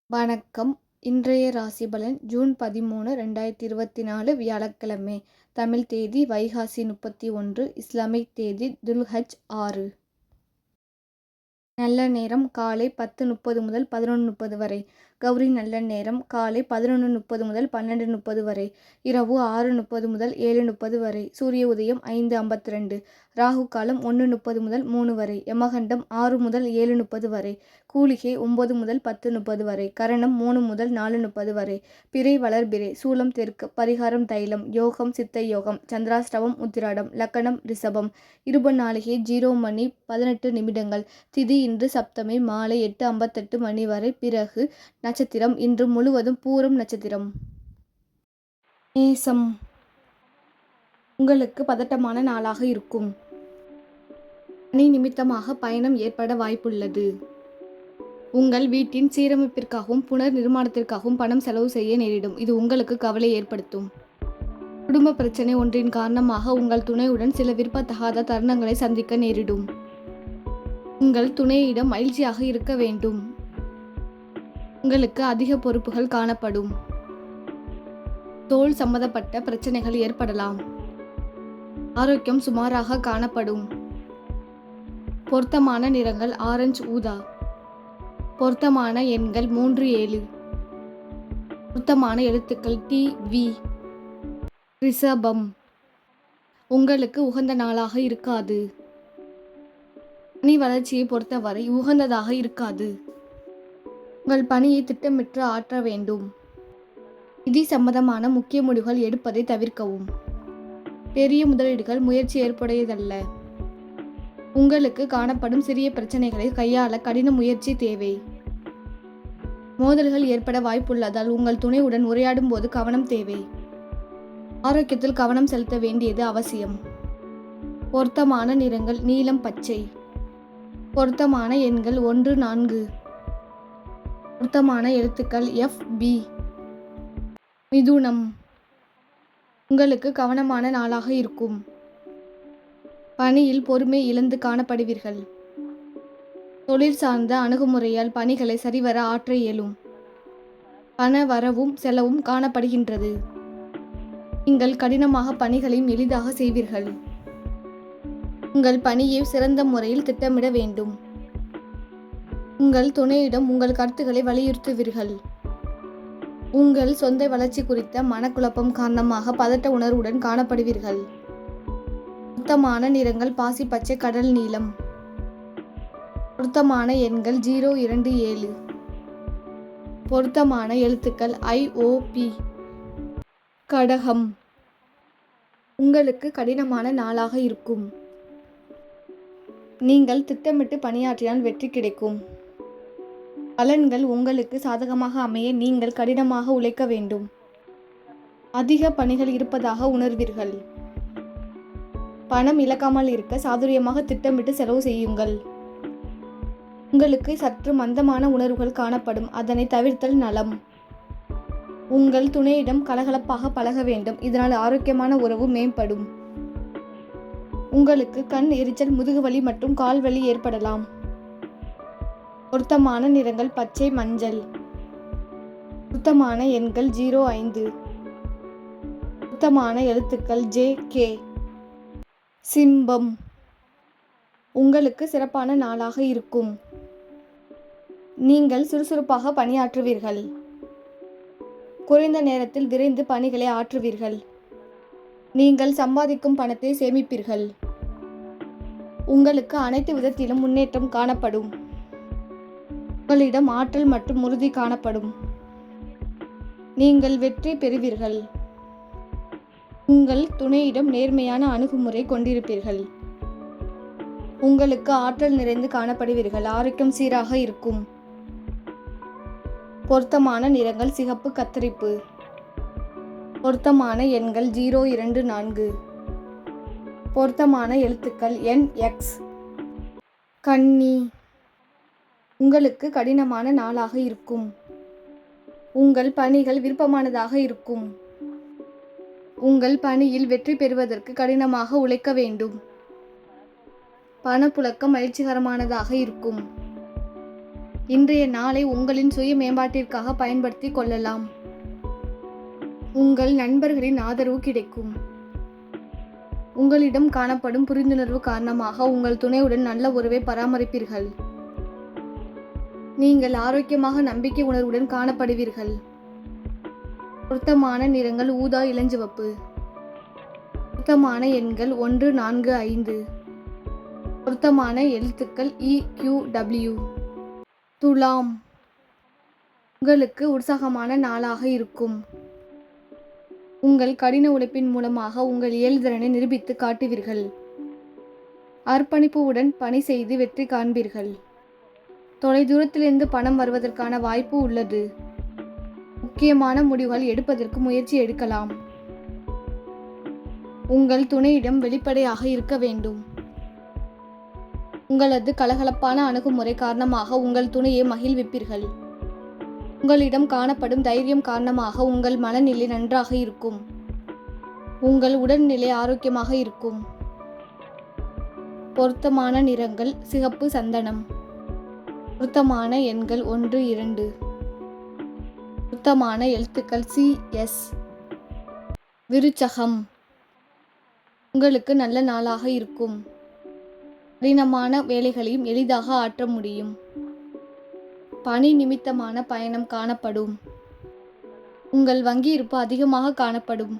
வணக்கம். இன்றைய ராசி பலன் ஜூன் 13, 2024 வியாழக்கிழமை. தமிழ் தேதி வைகாசி 31, இஸ்லாமிக் தேதி துல்ஹஜ் 6. நல்ல நேரம் காலை 10:30 முதல் 11:30 வரை. கௌரி நல்ல நேரம் காலை 11:30 முதல் 12:30 வரை. இரவு 6:30 முதல் 7:30 வரை. சூரிய உதயம் 5:52. ராகு காலம் 1:30 முதல் 3 வரை. யமகண்டம் 6 முதல் 7:30 வரை. கூலிகை 9 முதல் 10:30 வரை. கரணம் 3 முதல் 4:30 வரை. பிறை வளர்பிறை. சூலம் தெற்கு. பரிகாரம் தைலம். யோகம் சித்த யோகம். சந்திராஷ்டமம் உத்திராடம். லக்கணம் ரிஷபம். இருப நாளிகை 0 மணி 18 நிமிடங்கள். திதி இன்று சப்தமி மாலை 8:58 மணி வரை. பிறகு நட்சத்திரம் இன்று முழுவதும் பூரம் நட்சத்திரம். நேசம். உங்களுக்கு பதட்டமான நாளாக இருக்கும். பணி நிமித்தமாக பயணம் ஏற்பட வாய்ப்புள்ளது. உங்கள் வீட்டின் சீரமைப்பிற்காகவும் புனர் நிர்மாணத்திற்காகவும் பணம் செலவு செய்ய நேரிடும். இது உங்களுக்கு கவலை ஏற்படுத்தும். குடும்ப பிரச்சனை ஒன்றின் காரணமாக உங்கள் துணையுடன் சில விருப்பத்தகாத தருணங்களை சந்திக்க நேரிடும். உங்கள் துணையிடம் மகிழ்ச்சியாக இருக்க வேண்டும். உங்களுக்கு அதிக பொறுப்புகள் காணப்படும். தோல் சம்பந்தப்பட்ட பிரச்சனைகள் ஏற்படலாம். ஆரோக்கியம் சுமாராக காணப்படும். பொருத்தமான நிறங்கள் ஆரஞ்சு ஊதா. பொருத்தமான எண்கள் 3 7. பொருத்தமான எழுத்துக்கள் டி வி. ரிஷபம். உங்களுக்கு உகந்த நாளாக இருக்காது. பணி வளர்ச்சியை பொறுத்தவரை உகந்ததாக இருக்காது. உங்கள் பணியை திட்டமிட்டு ஆற்ற வேண்டும். நிதி சம்பந்தமான முக்கிய முடிவுகள் எடுப்பதை தவிர்க்கவும். பெரிய முதலீடுகள் முயற்சி ஏற்புடையதல்ல. உங்களுக்கு காணப்படும் சிறிய பிரச்சனைகளை கையாள கடின முயற்சி தேவை. மோதல்கள் ஏற்பட வாய்ப்புள்ளதால் உங்கள் துணையுடன் உரையாடும் போது கவனம் தேவை. ஆரோக்கியத்தில் கவனம் செலுத்த வேண்டியது அவசியம். பொருத்தமான நிறங்கள் நீலம் பச்சை. பொருத்தமான எண்கள் 1 4. பொருத்தமான எழுத்துக்கள் எஃப் பி. மிதுனம். உங்களுக்கு கவனமான நாளாக இருக்கும். பணியில் பொறுமை இழந்து காணப்படுவீர்கள். தொழில் சார்ந்த அணுகுமுறையால் பணிகளை சரிவர ஆற்ற இயலும். பண வரவும் செலவும் காணப்படுகின்றது. நீங்கள் கடினமாக பணிகளையும் எளிதாக செய்வீர்கள். உங்கள் பணியை சிறந்த முறையில் திட்டமிட வேண்டும். உங்கள் துணையிடம் உங்கள் கருத்துக்களை வலியுறுத்துவீர்கள். உங்கள் சொந்த வளர்ச்சி குறித்த மனக்குழப்பம் காரணமாக பதட்ட உணர்வுடன் காணப்படுவீர்கள். பொருத்தமான நிறங்கள் பாசி பச்சை கடல் நீலம். பொருத்தமான எண்கள் 0 2 7. பொருத்தமான எழுத்துக்கள் IOP. கடகம். உங்களுக்கு கடினமான நாளாக இருக்கும். நீங்கள் திட்டமிட்டு பணியாற்றினால் வெற்றி கிடைக்கும். பலன்கள் உங்களுக்கு சாதகமாக அமைய நீங்கள் கடினமாக உழைக்க வேண்டும். அதிக பணிகள் இருப்பதாக உணர்வீர்கள். பணம் இழக்காமல் இருக்க சாதுரியமாக திட்டமிட்டு செலவு செய்யுங்கள். உங்களுக்கு சற்று மந்தமான உணர்வுகள் காணப்படும். அதனை தவிர்த்தல் நலம். உங்கள் துணையிடம் கலகலப்பாக பழக வேண்டும். இதனால் ஆரோக்கியமான உறவு மேம்படும். உங்களுக்கு கண் எரிச்சல் முதுகுவலி மற்றும் கால்வலி ஏற்படலாம். பொருத்தமான நிறங்கள் பச்சை மஞ்சள். பொருத்தமான எண்கள் 0 5. பொருத்தமான எழுத்துக்கள் JK. சிம்பம். உங்களுக்கு சிறப்பான நாளாக இருக்கும். நீங்கள் சுறுசுறுப்பாக பணியாற்றுவீர்கள். குறைந்த நேரத்தில் விரைந்து பணிகளை ஆற்றுவீர்கள். நீங்கள் சம்பாதிக்கும் பணத்தை சேமிப்பீர்கள். உங்களுக்கு அனைத்து விதத்திலும் முன்னேற்றம் காணப்படும். உங்களிடம் ஆற்றல் மற்றும் உறுதி காணப்படும். நீங்கள் வெற்றி பெறுவீர்கள். உங்கள் துணையிடம் நேர்மையான அணுகுமுறை கொண்டிருப்பீர்கள். உங்களுக்கு ஆற்றல் நிறைந்து காணப்படுவீர்கள். ஆரோக்கியம் சீராக இருக்கும். பொருத்தமான நிறங்கள் சிகப்பு கத்தரிப்பு. பொருத்தமான எண்கள் 0 2 4. பொருத்தமான எழுத்துக்கள் NX. கன்னி. உங்களுக்கு கடினமான நாளாக இருக்கும். உங்கள் பணிகள் விருப்பமானதாக இருக்கும். உங்கள் பணியில் வெற்றி பெறுவதற்கு கடினமாக உழைக்க வேண்டும். பணப்புழக்கம் மகிழ்ச்சிகரமானதாக இருக்கும். இன்றைய நாளை உங்களின் சுய மேம்பாட்டிற்காக பயன்படுத்தி கொள்ளலாம். உங்கள் நண்பர்களின் ஆதரவு கிடைக்கும். உங்களிடம் காணப்படும் புரிந்துணர்வு காரணமாக உங்கள் துணையுடன் நல்ல உறவை பராமரிப்பீர்கள். நீங்கள் ஆரோக்கியமாக நம்பிக்கை உணர்வுடன் காணப்படுவீர்கள். பொருத்தமான நிறங்கள் ஊதா, இளஞ்சிவப்பு. பொருத்தமான எண்கள் 1, 4, 5. பொருத்தமான எழுத்துக்கள் EQW. துலாம். உங்களுக்கு உற்சாகமான நாளாக இருக்கும். உங்கள் கடின உழைப்பின் மூலமாக உங்கள் இயல்திறனை நிரூபித்து காட்டுவீர்கள். அர்ப்பணிப்புடன் பணி செய்து வெற்றி காண்பீர்கள். தொலைதூரத்திலிருந்து பணம் வருவதற்கான வாய்ப்பு உள்ளது. முக்கியமான முடிவுகள் எடுப்பதற்கு முயற்சி எடுக்கலாம். உங்கள் துணையிடம் வெளிப்படையாக இருக்க வேண்டும். உங்களது கலகலப்பான அணுகுமுறை காரணமாக உங்கள் துணையை மகிழ்விப்பீர்கள். உங்களிடம் காணப்படும் தைரியம் காரணமாக உங்கள் மனநிலை நன்றாக இருக்கும். உங்கள் உடல்நிலை ஆரோக்கியமாக இருக்கும். பொருத்தமான நிறங்கள் சிகப்பு, சந்தனம். பொருத்தமான எண்கள் 1, 2. பொருத்தமான எழுத்துக்கள் CS. விருச்சகம். உங்களுக்கு நல்ல நாளாக இருக்கும். கடினமான வேலைகளையும் எளிதாக ஆற்ற முடியும். பணி நிமித்தமான பயணம் காணப்படும். உங்கள் வங்கி இருப்பு அதிகமாக காணப்படும்.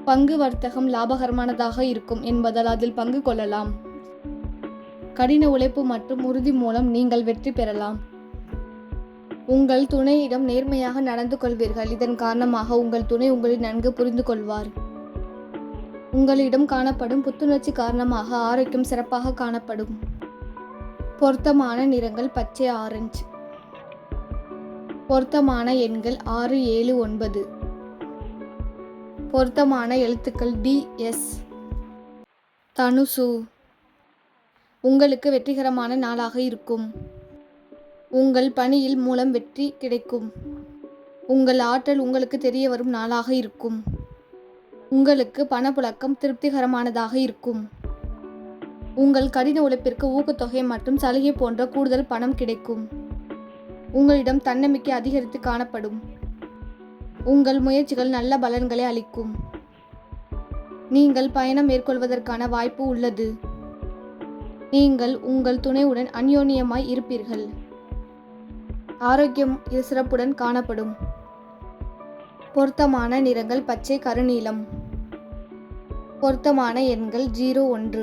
பங்கு வர்த்தகம் லாபகரமானதாக இருக்கும் என்பதால் அதில் பங்கு கொள்ளலாம். கடின உழைப்பு மற்றும் உறுதி மூலம் நீங்கள் வெற்றி பெறலாம். உங்கள் துணையிடம் நேர்மையாக நடந்து கொள்வீர்கள். இதன் காரணமாக உங்கள் துணை உங்களை நன்கு புரிந்து கொள்வார். உங்களிடம் காணப்படும் புத்துணர்ச்சி காரணமாக ஆரோக்கியம் சிறப்பாக காணப்படும். பொருத்தமான நிறங்கள் பச்சை, ஆரஞ்சு. பொருத்தமான எண்கள் 6, 7, 9. பொருத்தமான எழுத்துக்கள் DS. தனுசு. உங்களுக்கு வெற்றிகரமான நாளாக இருக்கும். உங்கள் பணியில் மூலம் வெற்றி கிடைக்கும். உங்கள் ஆற்றல் உங்களுக்கு தெரிய வரும் நாளாக இருக்கும். உங்களுக்கு பணப்புழக்கம் திருப்திகரமானதாக இருக்கும். உங்கள் கடின உழைப்பிற்கு ஊக்கத்தொகை மற்றும் சலுகை போன்ற கூடுதல் பணம் கிடைக்கும். உங்களிடம் தன்னம்பிக்கை அதிகரித்து காணப்படும். உங்கள் முயற்சிகள் நல்ல பலன்களை அளிக்கும். நீங்கள் பயணம் மேற்கொள்வதற்கான வாய்ப்பு உள்ளது. நீங்கள் உங்கள் துணையுடன் அந்யோன்யமாய் இருப்பீர்கள். ஆரோக்கியம் சிறப்புடன் காணப்படும். பொருத்தமான நிறங்கள் பச்சை, கருநீலம். பொருத்தமான எண்கள் 0, 1.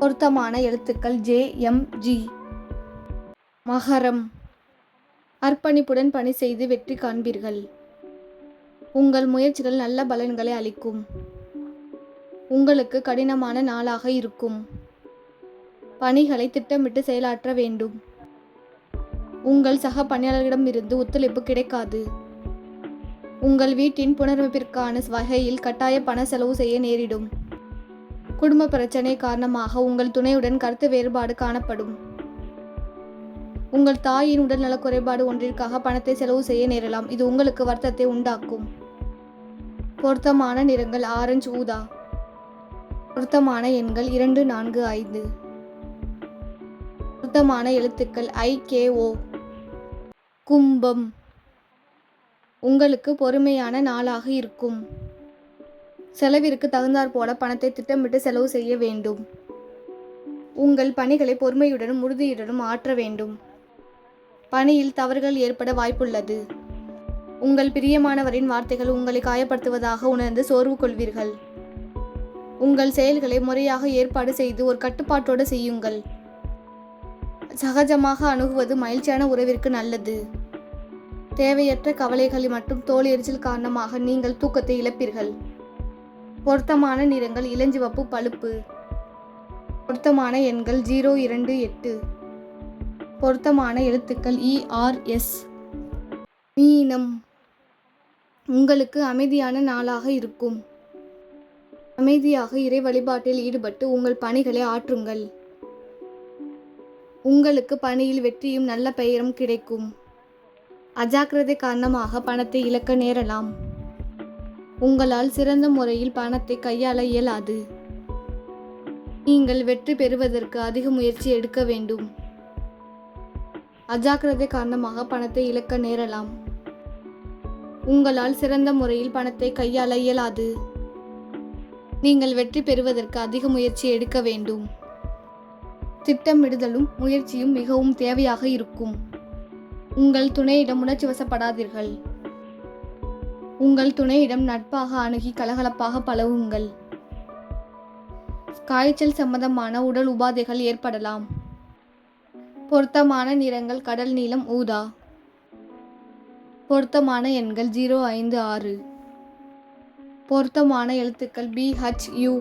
பொருத்தமான எழுத்துக்கள் JMG. மகரம். அர்ப்பணிப்புடன் பணி செய்து வெற்றி காண்பீர்கள். உங்கள் முயற்சிகள் நல்ல பலன்களை அளிக்கும். உங்களுக்கு கடினமான நாளாக இருக்கும். பணிகளை திட்டமிட்டு செயலாற்ற வேண்டும். உங்கள் சக பணியாளர்களிடமிருந்து ஒத்துழைப்பு கிடைக்காது. உங்கள் வீட்டின் புனரமைப்பிற்கான வகையில் கட்டாய பண செலவு செய்ய நேரிடும். குடும்ப பிரச்சனை காரணமாக உங்கள் துணையுடன் கருத்து வேறுபாடு காணப்படும். உங்கள் தாயின் உடல்நல குறைபாடு ஒன்றிற்காக பணத்தை செலவு செய்ய நேரலாம். இது உங்களுக்கு வருத்தத்தை உண்டாக்கும். பொருத்தமான நிறங்கள் ஆரஞ்சு, ஊதா. பொருத்தமான எண்கள் 2, 4, 5. பொருத்தமான எழுத்துக்கள் IKO. கும்பம். உங்களுக்கு பொறுமையான நாளாக இருக்கும். செலவிற்கு தகுந்தாற்போல பணத்தை திட்டமிட்டு செலவு செய்ய வேண்டும். உங்கள் பணிகளை பொறுமையுடனும் உறுதியுடனும் ஆற்ற வேண்டும். பணியில் தவறுகள் ஏற்பட வாய்ப்புள்ளது. உங்கள் பிரியமானவரின் வார்த்தைகள் உங்களை காயப்படுத்துவதாக உணர்ந்து சோர்வு கொள்வீர்கள். உங்கள் செயல்களை முறையாக ஏற்பாடு செய்து ஒரு கட்டுப்பாட்டோடு செய்யுங்கள். சகஜமாக அணுகுவது மகிழ்ச்சியான உறவிற்கு நல்லது. தேவையற்ற கவலைகள் மற்றும் தோல் எரிச்சல் காரணமாக நீங்கள் தூக்கத்தை இழப்பீர்கள். பொருத்தமான நிறங்கள் இளஞ்சிவப்பு, பழுப்பு. பொருத்தமான எண்கள் 0, 2, 8. பொருத்தமான எழுத்துக்கள் ERS. மீனம். உங்களுக்கு அமைதியான நாளாக இருக்கும். அமைதியாக இறை வழிபாட்டில் ஈடுபட்டு உங்கள் பணிகளை ஆற்றுங்கள். உங்களுக்கு பணியில் வெற்றியும் நல்ல பெயரும் கிடைக்கும். அஜாக்கிரதை காரணமாக பணத்தை இழக்க நேரலாம். உங்களால் சிறந்த முறையில் பணத்தை கையாள இயலாது. நீங்கள் வெற்றி பெறுவதற்கு அதிக முயற்சி எடுக்க வேண்டும். அஜாக்கிரதை காரணமாக பணத்தை இழக்க நேரலாம். உங்களால் சிறந்த முறையில் பணத்தை கையாள இயலாது. நீங்கள் வெற்றி பெறுவதற்கு அதிக முயற்சி எடுக்க வேண்டும். திட்டமிடுதலும் முயற்சியும் மிகவும் தேவையாக இருக்கும். உங்கள் துணையிடம் உணர்ச்சி வசப்படாதீர்கள். உங்கள் துணையிடம் நட்பாக அணுகி கலகலப்பாக பழகுங்கள். காய்ச்சல் சம்பந்தமான உடல் உபாதைகள் ஏற்படலாம். பொருத்தமான நிறங்கள் கடல் நீலம், ஊதா. பொருத்தமான எண்கள் 056. பொருத்தமான எழுத்துக்கள் BHU.